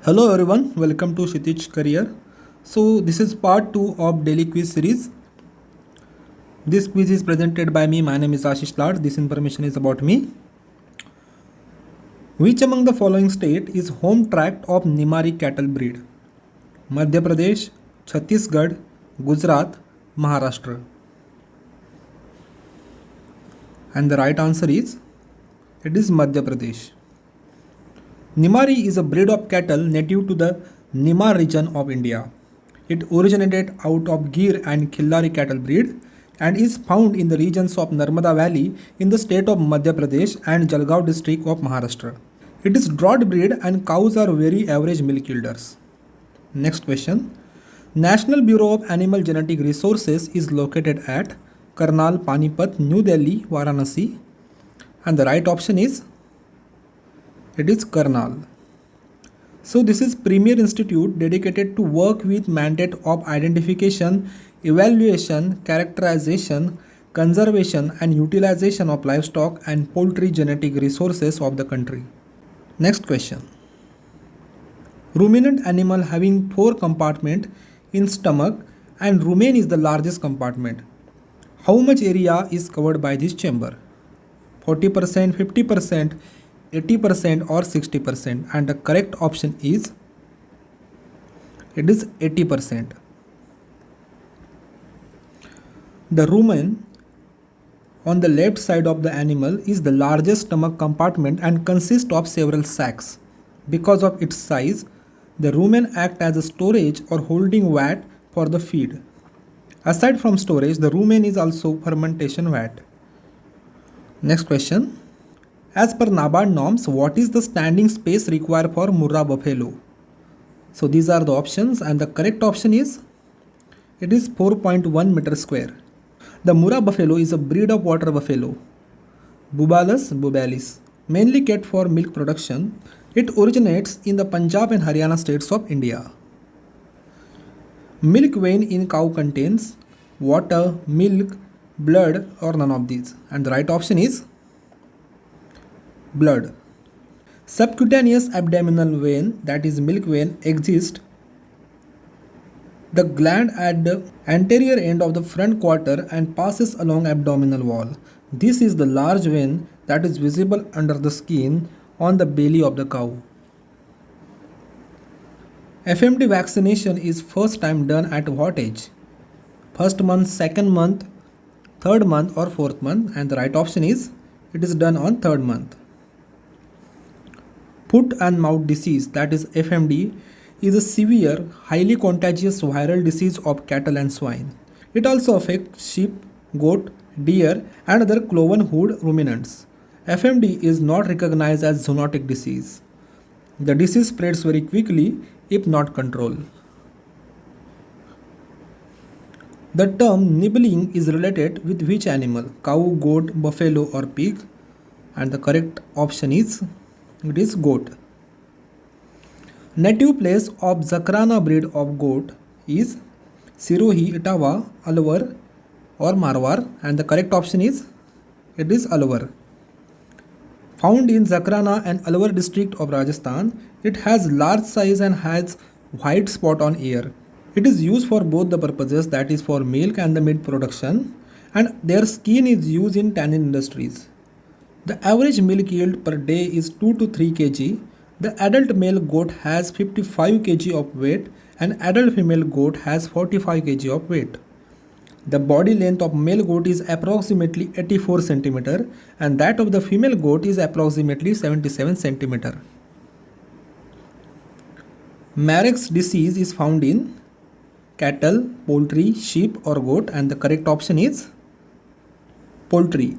Hello everyone, welcome to Shitich Career. So this is part 2 of daily quiz series. This quiz is presented by me. My name is Ashish Lad. This information is about me. Which among the following state is home tract of Nimari cattle breed? Madhya Pradesh, Chhattisgarh, Gujarat, Maharashtra. And the right answer is it is Madhya Pradesh. Nimari is a breed of cattle native to the Nimar region of India. It originated out of Gir and Khillari cattle breed and is found in the regions of Narmada Valley in the state of Madhya Pradesh and Jalgaon district of Maharashtra. It is drought breed and cows are very average milk yielders. Next question. National Bureau of Animal Genetic Resources is located at Karnal, Panipat, New Delhi, Varanasi. And the right option is it is Karnal. So this is premier institute dedicated to work with mandate of identification, evaluation, characterization, conservation and utilization of livestock and poultry genetic resources of the country. Next question. Ruminant animal having 4 compartment in stomach and rumen is the largest compartment. How much area is covered by this chamber? 40%, 50%, 80% or 60%, and the correct option is it is 80%. The rumen on the left side of the animal is the largest stomach compartment and consists of several sacs. Because of its size, the rumen act as a storage or holding vat for the feed. Aside from storage, the rumen is also fermentation vat. Next question. As per NABARD norms, what is the standing space required for Murrah buffalo? So these are the options and the correct option is it is 4.1 meter square. The Murrah buffalo is a breed of water buffalo, Bubalus bubalis, mainly kept for milk production. It originates in the Punjab and Haryana states of India. Milk vein in cow contains water, milk, blood or none of these, and the right option is blood. Subcutaneous abdominal vein, that is milk vein, exists the gland at the anterior end of the front quarter and passes along abdominal wall. This is the large vein that is visible under the skin on the belly of the cow. FMD vaccination is first time done at what age? First month, second month, third month or fourth month, and the right option is it is done on third month. Foot and mouth disease, that is FMD, is a severe, highly contagious viral disease of cattle and swine. It also affects sheep, goat, deer and other cloven hoof ruminants. FMD is not recognized as zoonotic disease. The disease spreads very quickly if not controlled. The term nibbling is related with which animal? Cow, goat, buffalo or pig? And the correct option is it is goat. Native place of Zakrana breed of goat is Sirohi, Etawah, Alwar or Marwar, and the correct option is it is Alwar. Found in Zakrana and Alwar district of Rajasthan, it has large size and has white spot on ear. It is used for both the purposes, that is for milk and the meat production, and their skin is used in tannin industries. The average milk yield per day is 2 to 3 kg. The adult male goat has 55 kg of weight and adult female goat has 45 kg of weight. The body length of male goat is approximately 84 cm and that of the female goat is approximately 77 cm. Marek's disease is found in cattle, poultry, sheep or goat, and the correct option is poultry.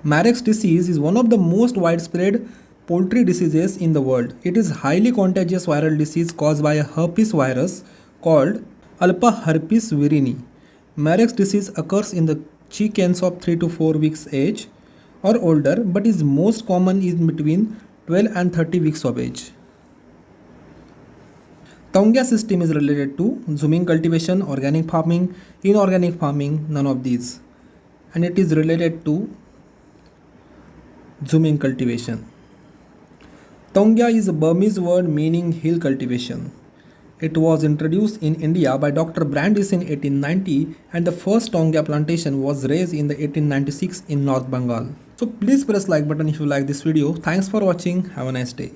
Marek's disease is one of the most widespread poultry diseases in the world. It is highly contagious viral disease caused by a herpes virus called Alpha herpes virini. Marek's disease occurs in the chickens of 3 to 4 weeks age or older, but is most common in between 12 and 30 weeks of age. Taungya system is related to zooming cultivation, organic farming, inorganic farming, none of these. And it is related to zooming cultivation. Tongya is a Burmese word meaning hill cultivation. It was introduced in India by Dr. Brandis in 1890 and the first Tongya plantation was raised in the 1896 in North Bengal. So please press like button if you like this video. Thanks for watching. Have a nice day.